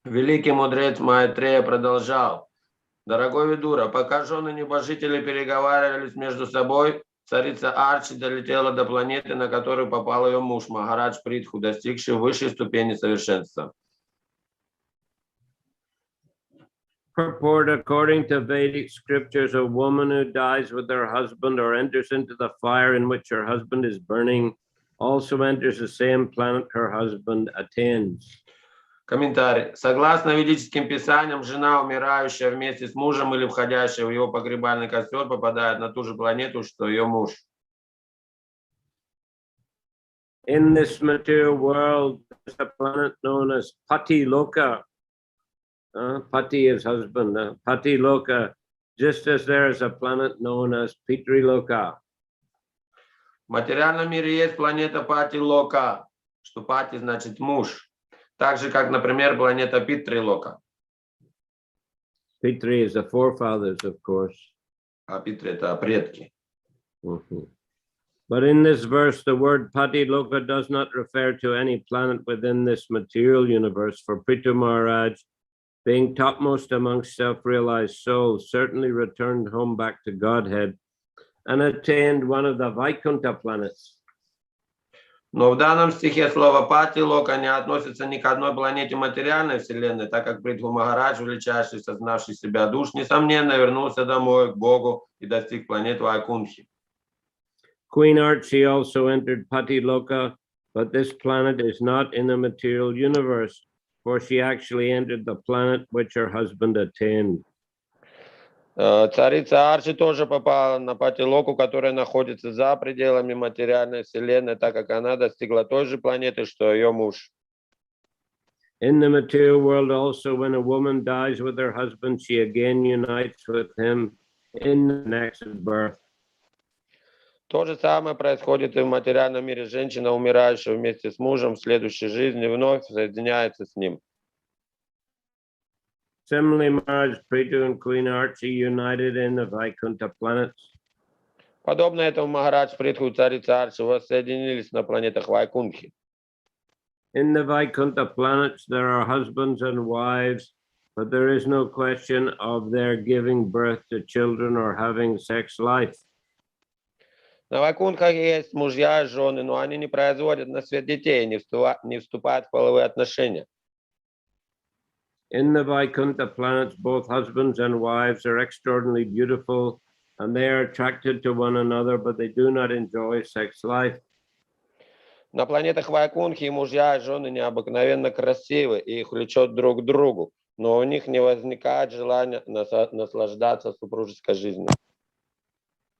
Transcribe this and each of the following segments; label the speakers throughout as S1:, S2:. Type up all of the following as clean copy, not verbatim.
S1: Великий мудрец Майтрея продолжал. Дорогой Видура, пока жены небожителей переговаривались между собой, царица Арчи долетела до планеты, на которую попал ее муж Махарадж Притху, достигший высшей ступени совершенства.
S2: Purport: according to Vedic scriptures, a woman who dies with her husband or enters into the fire in which her husband is burning also enters the same planet her husband attains.
S1: Комментарий. Согласно ведическим писаниям, жена, умирающая вместе с мужем или входящая в его погребальный костер, попадает на ту же планету, что ее муж.
S2: In this material world, there's a planet known as Pati Loka. Pati is husband. Pati Loka, just as there is a planet known as Pitri Loka.
S1: В материальном мире есть планета Пати Лока, что Пати значит муж. Так же, как, например, планета Питри Лока.
S2: Pitri is the forefathers, of course.
S1: А Питри это предки.
S2: But in this verse, the word Pati Loka does not refer to any planet within this material universe, for Prithu Maharaj, being topmost amongst self-realized souls, certainly returned home back to Godhead and attained one of the Vaikuntha planets.
S1: Но в данном стихе слово Пати Лока не относится ни к одной планете материальной вселенной, так как Притху Махарадж, величайший, сознавший себя душ, несомненно вернулся домой к Богу и достиг планет Вайкунхи.
S2: Queen Archie also entered Pati Loka, but this planet is not in the material universe, for she actually entered the planet which her husband attained.
S1: Царица Арчи тоже попала на Пати-Локу, которая находится за пределами материальной вселенной, так как она достигла той же планеты, что ее муж.
S2: In the material world also, when a woman dies with her husband, she again unites with him in the next birth.
S1: То же самое происходит и в материальном мире. Женщина, умирающая вместе с мужем в следующей жизни, вновь соединяется с ним.
S2: Similarly, Maharaj Prithu and Queen Archie united in the Vaikuntha planets.
S1: Подобно этому Махарадж Притху и царица Арчи воссоединились на планетах Вайкунхи.
S2: In the Vaikuntha planets, there are husbands and wives, but there is no question of their giving birth to children or having sex life.
S1: На Вайкунхах есть мужья и жены, но они не производят на свет детей, не вступают в половые отношения.
S2: In the Vaikuntha planets, both husbands and wives are extraordinarily beautiful, and they are attracted to one another, but they do not enjoy sex life.
S1: На планетах Вайкунхи мужья и жены необыкновенно красивы, и их влечет друг к другу, но у них не возникает желания наслаждаться супружеской жизнью.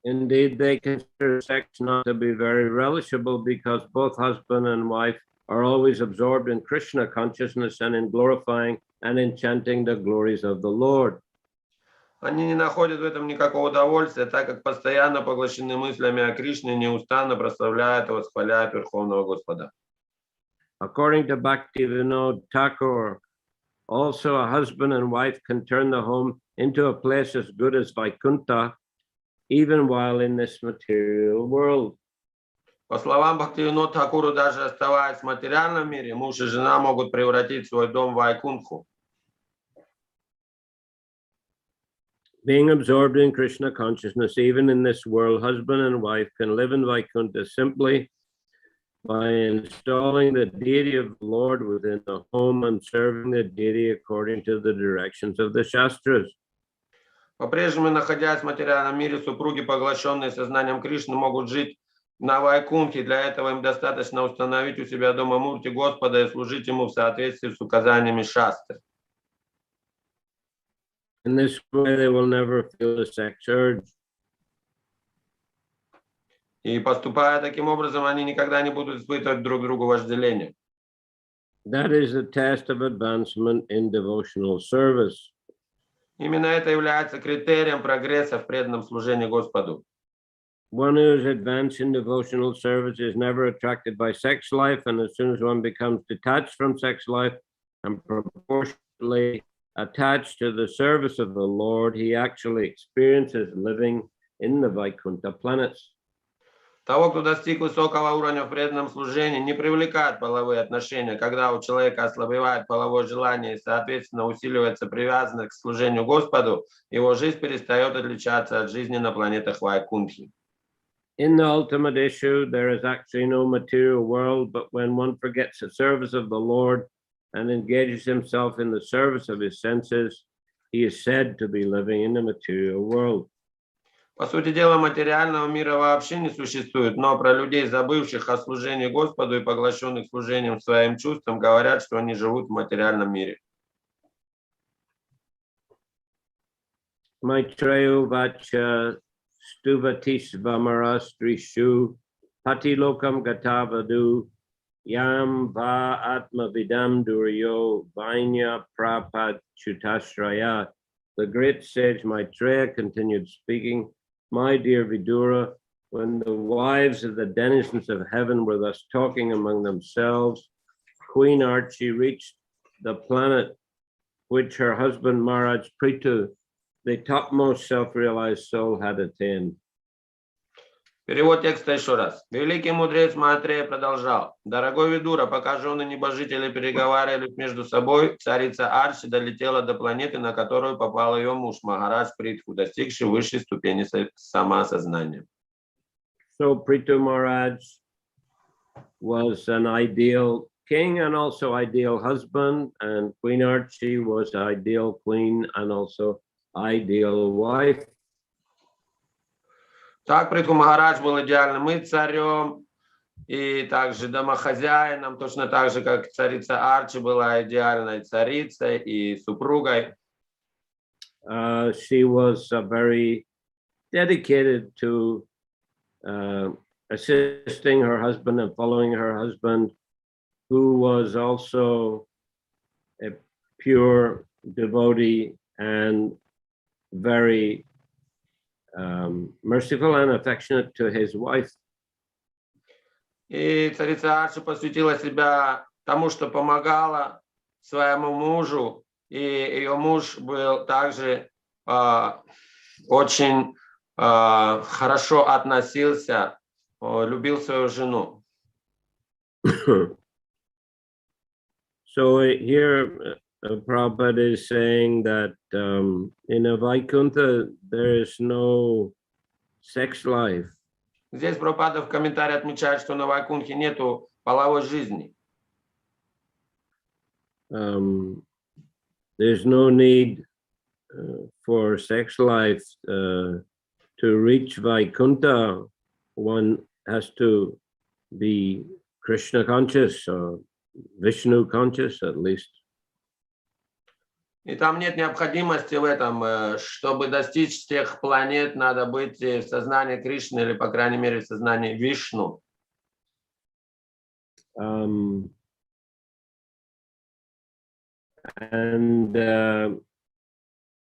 S2: Indeed, they consider sex not to be very relishable because both husband and wife are always absorbed in Krishna consciousness and in glorifying and enchanting the glories of the Lord.
S1: Они не находят в этом никакого удовольствия, так как постоянно поглощены мыслями о Кришне и неустанно прославляют и восхваляют Верховного Господа.
S2: According to Bhaktivinoda Thakur, also a husband and wife can turn the home into a place as good as Vaikuntha, even while in this material world.
S1: По словам Бхактивинода Тхакура, даже оставаясь в материальном мире, муж и жена могут превратить свой дом в Вайкунху.
S2: Being absorbed in Krishna consciousness, even in this world, husband and wife can live in Vaikuntha simply by installing the deity of the Lord within the home and serving the deity according to the directions of the Shastras.
S1: По-прежнему, находясь в материальном мире, супруги, поглощенные сознанием Кришны, могут жить на Вайкунхе. Для этого им достаточно установить у себя дома мурти Господа и служить ему в соответствии с указаниями шастры.
S2: In this way, they will never feel the sex urge.
S1: И поступая таким образом, они никогда не будут испытывать друг другу вожделение.
S2: That is the test of advancement in devotional service.
S1: Именно это является критерием прогресса в преданном служении Господу.
S2: One who is advanced in devotional service is never attracted by sex life, and as soon as one becomes detached from sex life and proportionately attached to the service of the Lord, he actually experiences living in the Vaikuntha planets.
S1: Того, кто достиг высокого уровня в преданном служении, не привлекают половые отношения. Когда у человека ослабевает половое желание и, соответственно, усиливается привязанность к служению Господу, его жизнь перестает отличаться от жизни на планетах Вайкунтхи.
S2: In the ultimate issue, there is actually no material world, but when one forgets the service of the Lord and engages himself in the service of his senses, he is said to be living in the material world.
S1: По сути дела, материального мира вообще не существует, но про людей, забывших о служении Господу и поглощенных служением своим чувствам, говорят, что они живут в материальном мире.
S2: Maitreyo vacha stuvatis vamarastrishu patilokam gatavadu yam va atmavidam duryo vainya prapad chutashraya. The great sage Maitreya continued speaking, "My dear Vidura, when the wives of the denizens of heaven were thus talking among themselves, Queen Archie reached the planet which her husband Maharaj Prithu, the topmost self-realized soul, had attained."
S1: Перевод текста еще раз. Великий мудрец Майтрея продолжал. Дорогой Видура, пока жены небожители переговаривались между собой, царица Арчи долетела до планеты, на которую попал ее муж Махарадж Притху, достигший высшей ступени самоосознания.
S2: So Prithu Maharaj was an ideal king and also ideal husband, and Queen Archie was an ideal queen and also ideal wife.
S1: Так, Притху Махарадж был идеальным и царем, и также домохозяином, точно так же, как царица Арчи была идеальной царицей и супругой.
S2: She was very dedicated to assisting her husband and following her husband, who was also a pure devotee and very merciful and affectionate to his wife.
S1: И царица Арчи посвятила себя тому, что помогала своему мужу, и ее муж был также очень хорошо относился, любил свою жену.
S2: So here Prabhupada is saying that in a Vaikuntha there is no sex life.
S1: Здесь Прабхупада в комментарии отмечает, что на Вайкунтхе нету половой жизни.
S2: There's no need for sex life to reach Vaikuntha. One has to be Krishna conscious or Vishnu conscious at least.
S1: И там нет необходимости в этом. Чтобы достичь тех планет, надо быть в сознании Кришны или, по крайней мере, в сознании Вишну.
S2: And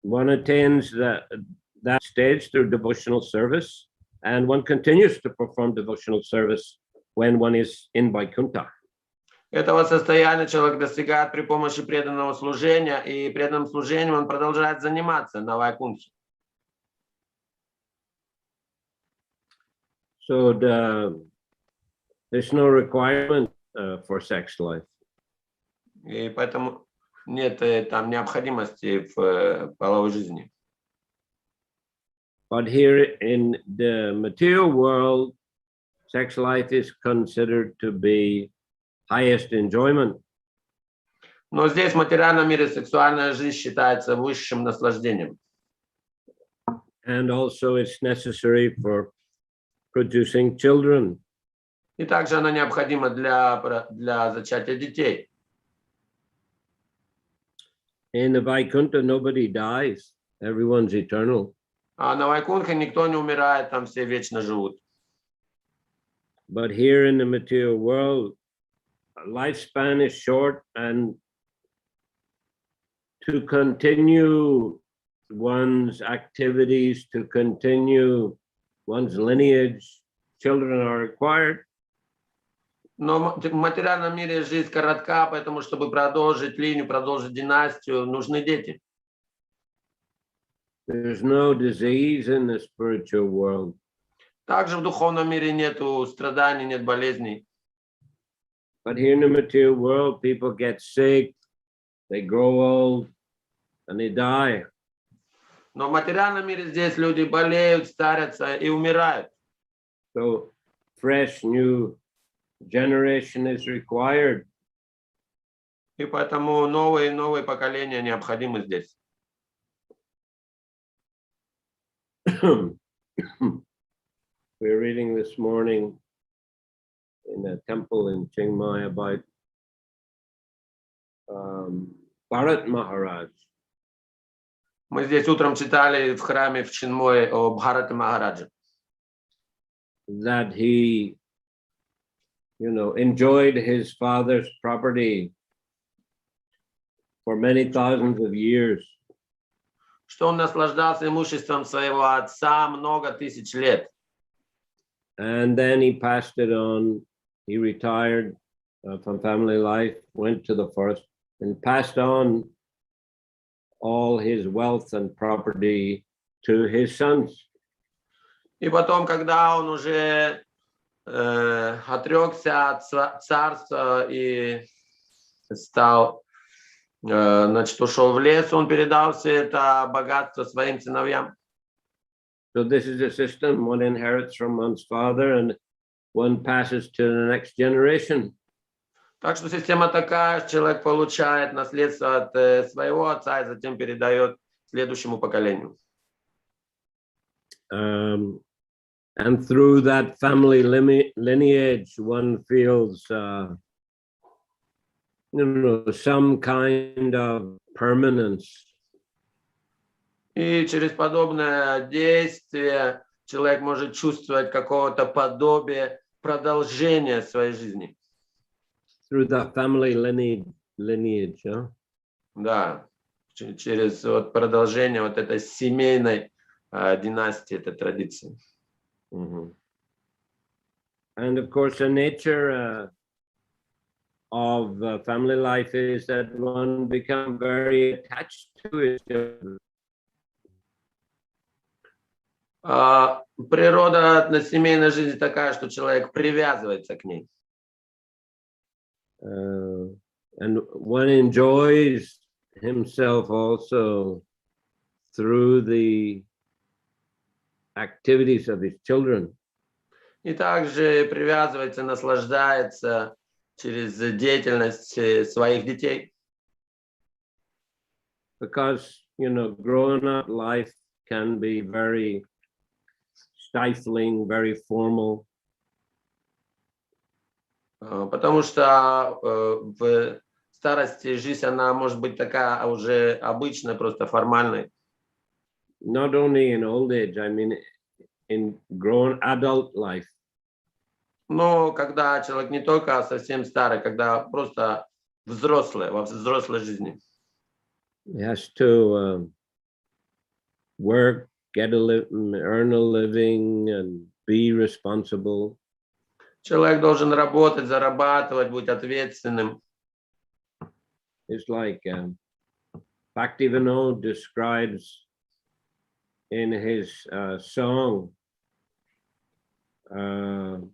S2: one attains that stage through devotional service, and one continues to perform devotional service when one is in Vaikuntha.
S1: Этого состояния человек достигает при помощи преданного служения, и преданным служением он продолжает заниматься на Вайкунтхе.
S2: So there's no requirement for sex life.
S1: И поэтому нет там необходимости в половой жизни.
S2: But here in the material world, sex life is considered to be highest enjoyment.
S1: Но здесь в материальном мире сексуальная жизнь считается высшим наслаждением.
S2: And also it's necessary for producing children.
S1: И также она необходима для зачатия детей.
S2: In the Vaikuntha, nobody dies. Everyone's eternal.
S1: А на Вайкунтхе никто не умирает, там все вечно живут.
S2: But here in the material world, lifespan is short, and to continue one's activities, to continue one's lineage, children are required.
S1: Но в материальном мире жизнь коротка, поэтому, чтобы продолжить линию, продолжить династию, нужны дети.
S2: There's no disease in the spiritual world.
S1: Также в духовном мире нету страданий, нет болезней.
S2: But here in the material world, people get sick, they grow old, and they die.
S1: Но в материальном мире здесь люди болеют, старятся и умирают.
S2: So fresh new generation is required.
S1: И поэтому новые и новые поколения необходимы здесь.
S2: We're reading this morning in a temple in Chiang Mai about Bharat Maharaj.
S1: Мы здесь утром читали в храме в Чинмое о Бхарате Махарадже.
S2: That he, enjoyed his father's property for many thousands of years.
S1: Что он наслаждался имуществом своего отца много тысяч лет.
S2: And then he passed it on. He retired from family life, went to the forest, and passed on all his wealth and property to his sons.
S1: И потом, когда он уже отрекся от царства и стал, ушел в лес, он передал все это богатство своим сыновьям.
S2: So this is a system: one inherits from one's father, and one passes to the next generation.
S1: Так что система такая, человек получает наследство от своего отца и затем передает следующему поколению.
S2: And through that family lineage, one feels, some kind of permanence.
S1: И через подобное действие человек может чувствовать какого-то подобия продолжения своей жизни.
S2: Through that family lineage, yeah?
S1: Да, через продолжение этой семейной династии, этой традиции.
S2: Mm-hmm. And of course, the nature of family life is that one becomes very attached to his children.
S1: Природа на семейной жизни такая, что человек привязывается к ней.
S2: And one enjoys himself also through the activities of his children.
S1: И также привязывается, наслаждается через деятельность своих детей.
S2: Because, growing up life can be very stifling, very formal.
S1: Потому что в старости жизнь, она может быть такая уже обычная, просто формальной.
S2: Not only in old age, I mean in grown adult life.
S1: Но когда человек не только совсем старый, когда просто взрослый, во взрослой жизни.
S2: He has to work, earn a living, and be responsible.
S1: Человек должен работать, зарабатывать, быть ответственным.
S2: It's like Bhaktivinoda describes in his song, can't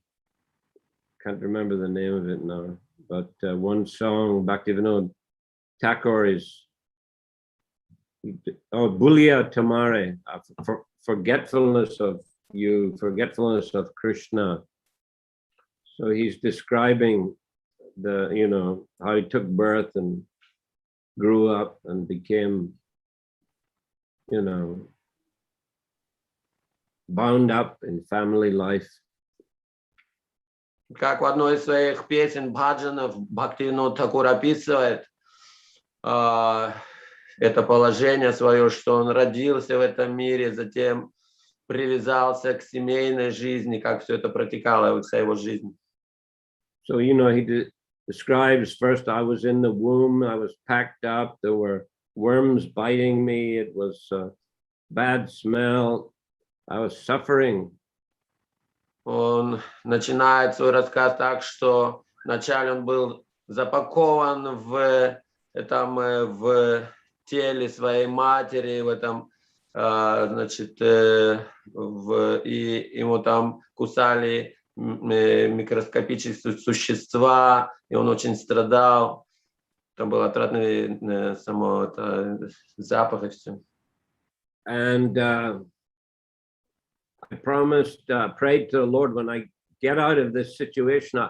S2: remember the name of it now, but one song, Bhaktivinoda Thakur is, Bulia Tamare, forgetfulness of you, forgetfulness of Krishna. So he's describing how he took birth and grew up and became, bound up in family life.
S1: Как в одной из своих песен бхаджанов Бхактивинода Тхакур описывает это положение свое, что он родился в этом мире, затем привязался к семейной жизни, как все это протекало в его жизни.
S2: So, he describes, first I was in the womb, I was packed up, there were worms biting me, it was a bad smell, I was suffering.
S1: Он начинает свой рассказ так, что вначале он был запакован в теле своей матери, в этом значит, и ему там кусали микроскопические существа, и он очень страдал. Там был отвратный само запах и все.
S2: And I promised, prayed to the Lord, when I get out of this situation,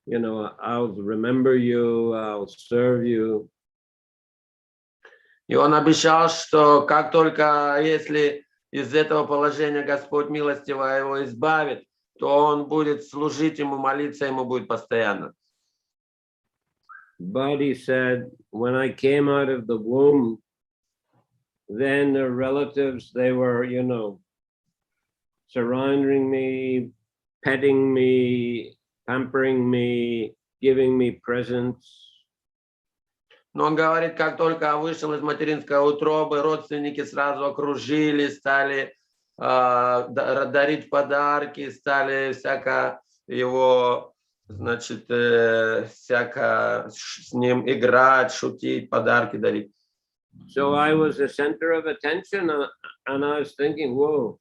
S2: I'll remember you, I'll serve you.
S1: И он обещал, что как только, если из этого положения Господь милостиво его избавит, то он будет служить ему, молиться ему будет постоянно.
S2: But he said, when I came out of the womb, then the relatives, they were, surrounding me, petting me, pampering me, giving me presents.
S1: Но он говорит, как только вышел из материнской утробы, родственники сразу окружили, стали дарить подарки, стали всяко его, значит, всяко с ним играть, шутить, подарки дарить.
S2: So I was the center of attention, and I was thinking, whoa,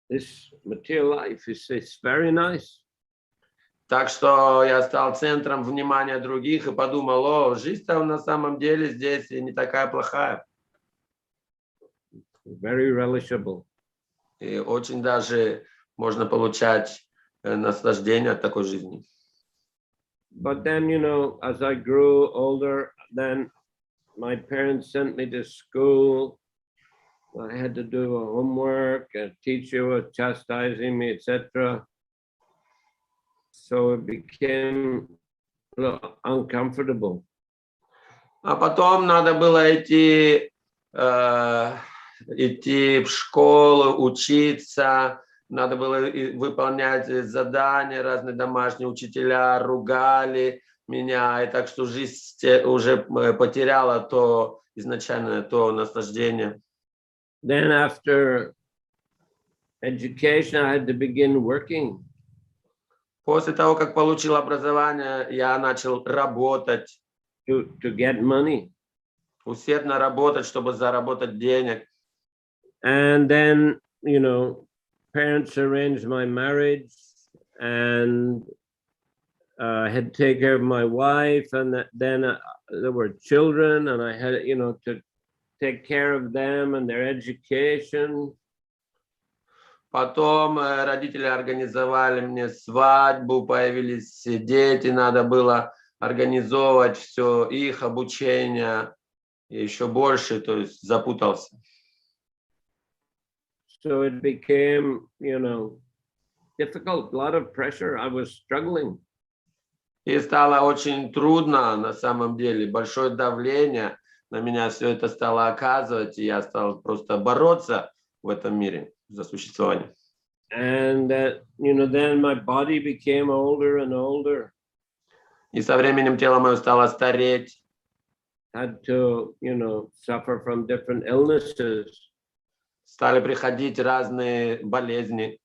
S2: this material life is very nice.
S1: Так что я стал центром внимания других и подумал, жизнь-то на самом деле здесь не такая плохая.
S2: Very relishable.
S1: И очень даже можно получать наслаждение от такой жизни.
S2: But then, as I grew older, then my parents sent me to school. I had to do homework, a teacher was chastising me, etc. So it became a little uncomfortable.
S1: А потом надо было идти в школу, учиться, надо было выполнять задания, разные домашние учителя ругали меня, и так что жизнь уже потеряла то изначальное, то наслаждение.
S2: Then after education, I had to begin working.
S1: После того, как получил образование, я начал работать.
S2: To get money.
S1: Усердно работать, чтобы заработать денег.
S2: And then, parents arranged my marriage, and I had to take care of my wife, and then there were children, and I had, to take care of them and their education.
S1: Потом родители организовали мне свадьбу, появились дети, надо было организовывать все их обучение, и еще больше, то есть запутался.
S2: So it became, difficult, a lot of pressure. I was struggling.
S1: И стало очень трудно, на самом деле, большое давление на меня все это стало оказывать, и я стал просто бороться в этом мире за существование.
S2: And then my body became older and older.
S1: И со временем тело мое стало стареть.
S2: Had to, suffer from different illnesses.
S1: Стали приходить разные болезни.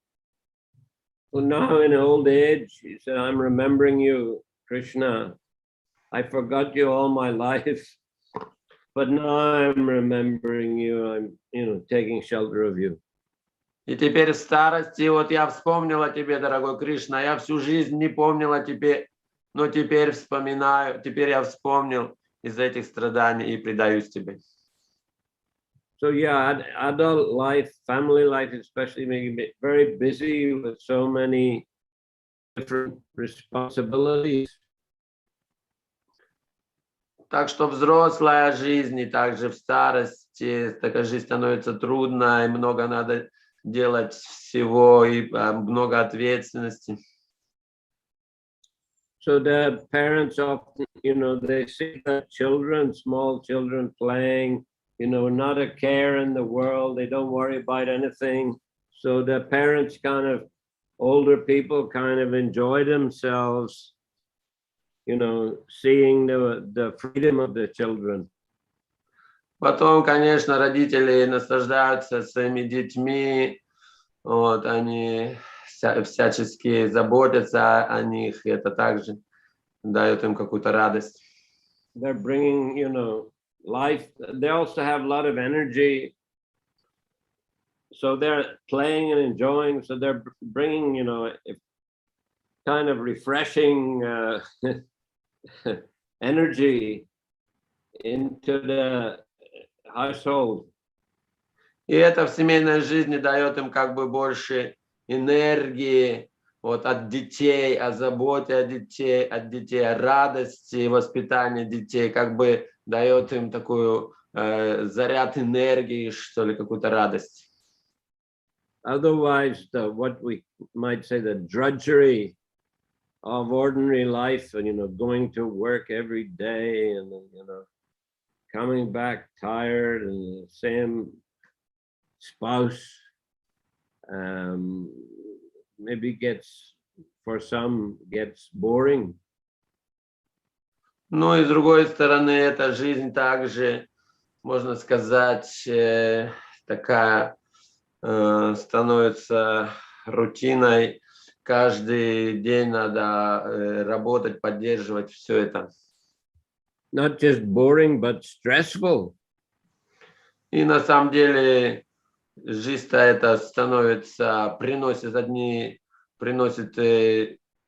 S2: So now in old age, he said, I'm remembering you, Krishna. I forgot you all my life, but now I'm remembering you. I'm, taking shelter of you.
S1: И теперь в старости, вот я вспомнил о тебе, дорогой Кришна, я всю жизнь не помнил о тебе, но теперь вспоминаю, теперь я вспомнил из этих страданий и предаюсь тебе.
S2: So yeah, adult life, family life especially, making it very busy with so many different responsibilities.
S1: Так что взрослая жизнь и также в старости такая жизнь становится трудной, и много надо делать всего, и много ответственности.
S2: So the parents often, they see the children, small children playing, not a care in the world. They don't worry about anything. So the parents older people enjoy themselves, seeing the freedom of the children.
S1: Потом, конечно, родители наслаждаются своими детьми, вот, они всячески заботятся о них, и это также дает им какую-то радость.
S2: They're bringing, life. They also have a lot of energy. so they're playing and enjoying, so they're bringing, kind of refreshing energy into the household.
S1: И это в семейной жизни дает им как бы больше энергии вот, от детей, о заботе от детей, о радости, воспитании детей, как бы дает им такую заряд энергии, что ли, какую-то радость.
S2: Otherwise, what we might say, the drudgery of ordinary life, and going to work every day, and coming back tired, and the same spouse, maybe for some gets boring.
S1: Ну и с другой стороны, эта жизнь также, можно сказать, такая становится рутиной. Каждый день надо работать, поддерживать все это.
S2: Not just boring, but stressful.
S1: И на самом деле жизнь-то это приносит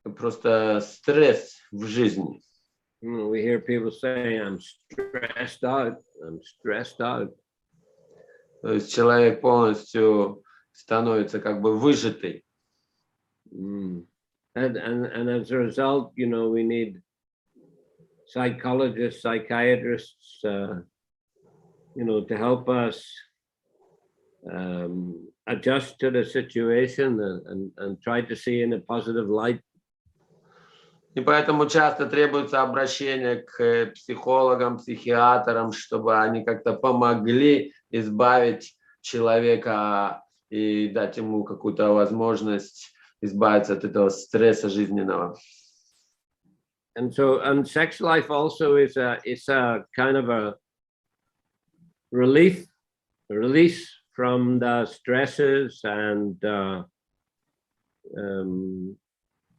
S1: просто стресс в жизни.
S2: We hear people say, I'm stressed out, I'm stressed out.
S1: То есть человек полностью становится как бы выжатый.
S2: And as a result, we need psychologists, psychiatrists, to help us adjust to the situation and try to see in a positive light.
S1: И поэтому часто требуется обращение к психологам, психиатрам, чтобы они как-то помогли избавить человека и дать ему какую-то возможность избавиться от этого стресса жизненного.
S2: And sex life also is a kind of a release from the stresses, and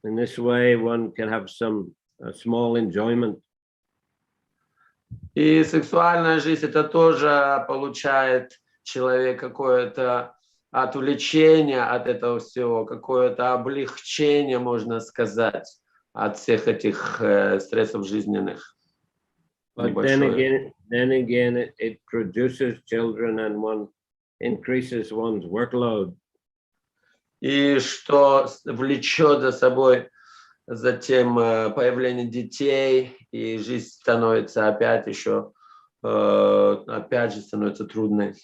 S2: in this way one can have some small enjoyment.
S1: И сексуальная жизнь это тоже получает человек какое-то отвлечение от этого всего, какое-то облегчение, можно сказать, от всех этих стрессов жизненных.
S2: But then again, it produces children, and one increases one's workload.
S1: И что влечет за собой затем появление детей, и жизнь становится опять же становится трудной.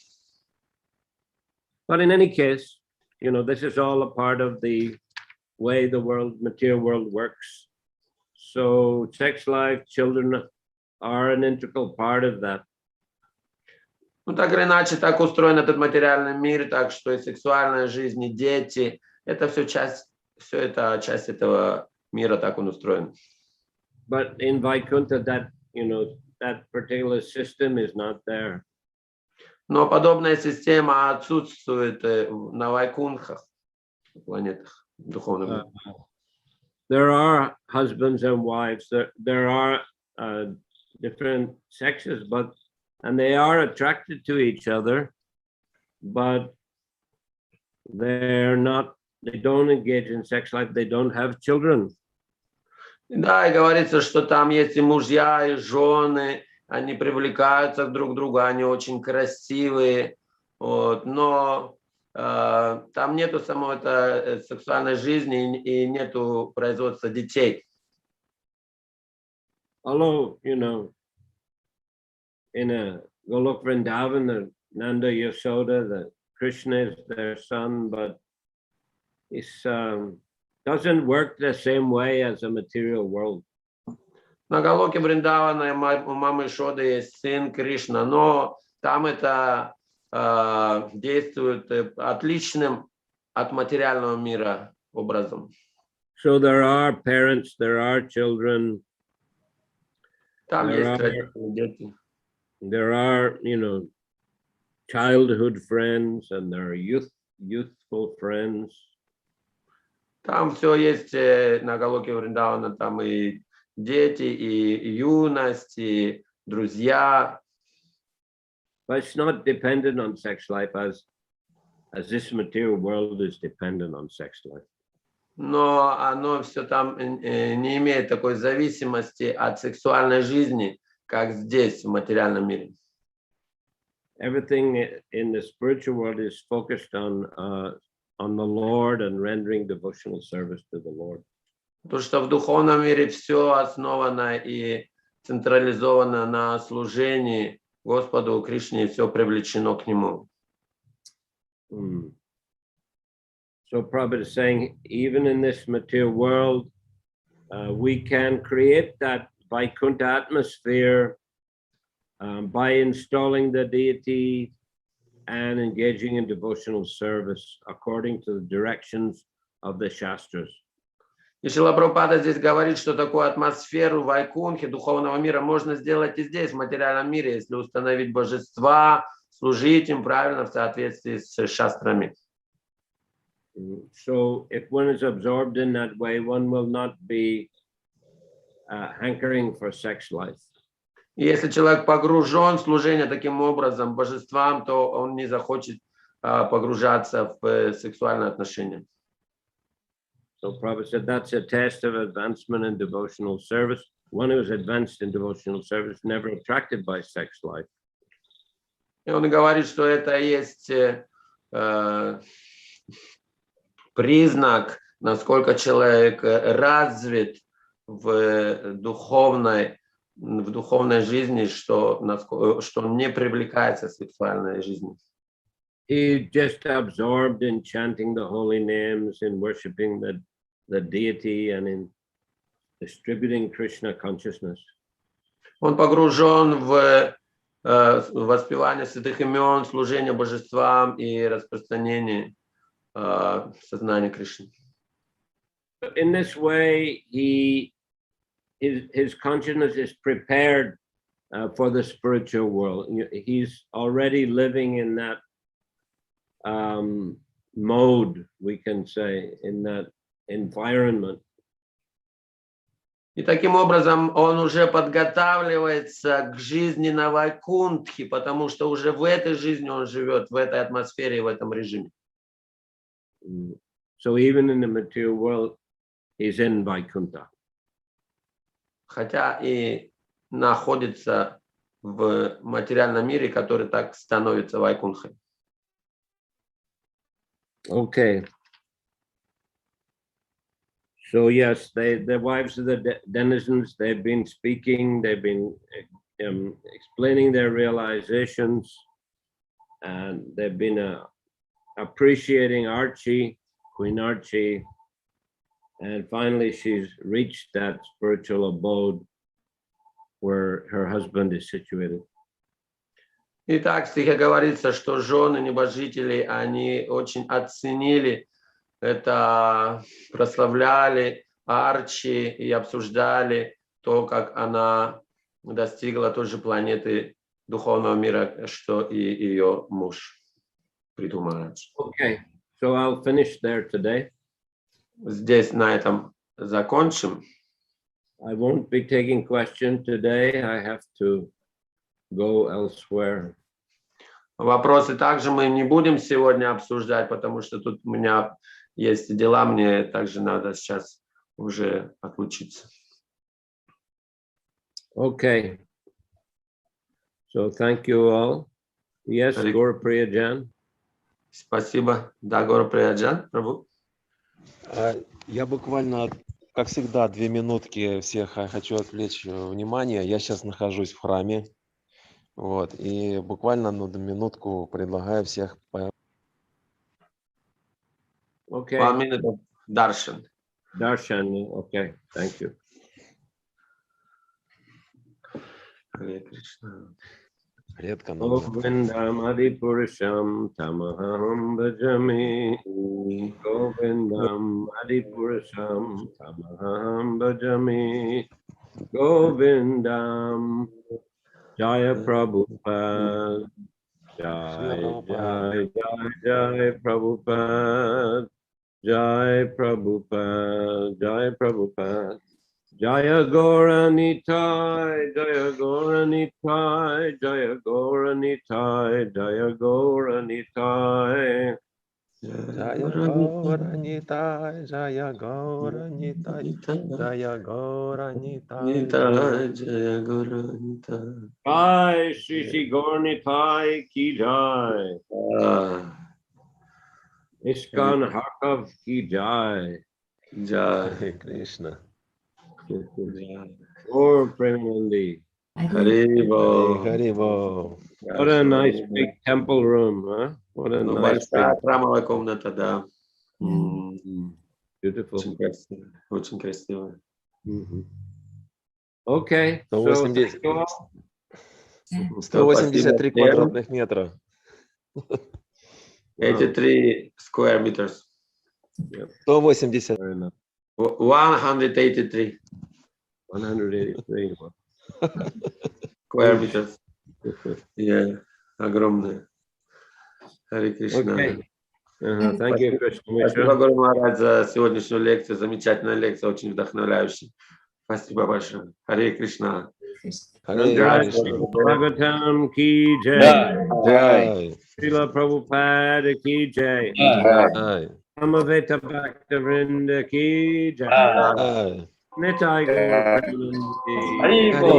S2: But in any case, this is all a part of the way the material world works. So sex life, children are an integral part of that.
S1: Ну, так или иначе, так устроен этот материальный мир, так что и сексуальная жизнь, и дети, это все часть этого мира, так он устроен.
S2: But in Vaikuntha, that particular system is not there.
S1: Но подобная система отсутствует на Вайкунхах, планетах духовных.
S2: There are husbands and wives. There are different sexes, and they are attracted to each other, but they don't engage in sex life. They don't have children.
S1: Да, и говорится, что там есть и мужья, и жены, они привлекаются друг к другу, они очень красивые, но там нету самой сексуальной жизни и нету производства детей.
S2: Although, in a Golok Vrindavan, the Nanda Yashoda, the Krishna is their son, but it doesn't work the same way as a material world.
S1: На Галоке Вриндавана у мамы Шоды есть сын Кришна, но там это действует отличным от материального мира образом.
S2: So there are parents, there are children.
S1: Там есть родители, дети.
S2: There are, childhood friends, and there are youthful friends.
S1: Там все есть на Галоке Вриндавана, там и дети, и юность, и друзья.
S2: But it's not dependent on sex life as as this material world is dependent on sex life.
S1: Но оно все там не имеет такой зависимости от сексуальной жизни, как здесь, в материальном мире.
S2: Everything in the spiritual world is focused on the Lord and rendering devotional service to the Lord.
S1: Потому что в духовном мире все основано и централизовано на служении Господу Кришне, и все привлечено к Нему.
S2: So Prabhupada is saying, even in this material world, we can create that Vaikuntha atmosphere by installing the deity and engaging in devotional service according to the directions of the Shastras.
S1: И Шрила Прабхупада здесь говорит, что такую атмосферу Вайкунхи, духовного мира, можно сделать и здесь, в материальном мире, если установить божества, служить им правильно в соответствии с шастрами.
S2: So if one is absorbed in that way, one will not be hankering for sex life.
S1: И если человек погружен в служение таким образом божествам, то он не захочет погружаться в сексуальные отношения.
S2: So Prabhupada said that's a test of advancement in devotional service. One who is advanced in devotional service, never attracted by sex life.
S1: И он говорит, что это есть признак, насколько человек развит в духовной жизни, что он не привлекается сексуальной жизнью.
S2: He just absorbed in chanting the holy names, in worshiping the deity, and in distributing Krishna consciousness.
S1: Он погружен в воспевание святых имен, служение божествам и распространение сознания Кришны.
S2: In this way, his consciousness is prepared for the spiritual world. He's already living in that mode, we can say, in that environment.
S1: И таким образом он уже подготавливается к жизни на Вайкунтхе, потому что уже в этой жизни он живет, в этой атмосфере, в этом режиме.
S2: So even in the material world, he's in Vaikuntha.
S1: Хотя и находится в материальном мире, который так становится Вайкунтхой.
S2: Okay. So yes, the wives of the denizens, they've been speaking, they've been explaining their realizations, and they've been appreciating Archie, Queen Archie, and finally she's reached that spiritual abode where her husband is situated.
S1: Итак, в стихе говорится, что жены небожителей, они очень оценили это, прославляли Арчи и обсуждали то, как она достигла той же планеты духовного мира, что и ее муж, Прабху Махарадж.
S2: Okay, so I'll finish there today.
S1: Здесь на этом закончим.
S2: I won't be taking questions today. I have to go elsewhere.
S1: Вопросы также мы не будем сегодня обсуждать, потому что тут у меня есть дела, мне также надо сейчас уже отлучиться.
S2: Okay. So thank you all. Yes, Gaura Priyajan.
S1: Спасибо. Да, Gaura Priyajan, Прабху.
S3: Я буквально, как всегда, 2 минутки всех хочу отвлечь внимание. Я сейчас нахожусь в храме. Вот, и буквально минутку предлагаю всех...
S2: Okay.
S1: 1 minute of darshan.
S2: Darshan, okay, thank you.
S1: Харе Кришна.
S3: Редко,
S2: но... Govindam Adipurusam Tamaham Bhajami. Govindam Adipurusam Tamaham Bhajami. Govindam Jaya Prabhupada. Jai, Jai, Jai, Jai Prabhupada. Jai Prabhupada, Jai Prabhupada. Jaya Gauranitai, Jaya Gauranitai, Jaya Gauranitai, Jaya Gauranitai.
S3: Jaya Gaura Nitai, Jaya Gaura Nitai, Jaya Gaura Nitai,
S1: Jaya Gaura Nitai.
S2: Jai Shri Shri Gaur Nitai ki jai. Iskon Harkav ki jai.
S1: Jai
S3: Hare Krishna.
S2: Gaur Premanandi.
S1: Haribo.
S3: Haribo.
S2: What a nice big temple room, huh? What a nice big...
S1: храмовая комната, да.
S2: Beautiful.
S1: Очень красиво. Очень красиво.
S2: Okay.
S3: 183 квадратных метра.
S1: 83 square meters.
S3: 180.
S1: 183
S2: 183.
S1: square meters. Yeah, огромная. Харе Кришна.
S2: Okay. Thank you, Krishna.
S1: Спасибо, Гуру Махарадж, за сегодняшнюю лекцию. Замечательная лекция, очень вдохновляющая. Спасибо большое. Харе Кришна.
S2: Bhagavatam ki jai.
S3: Jai.
S2: Shrila Prabhupade ki jai. Samaveta Bhaktivinoda ki jai. Nitai Gaur Premanandi.
S3: Haribo.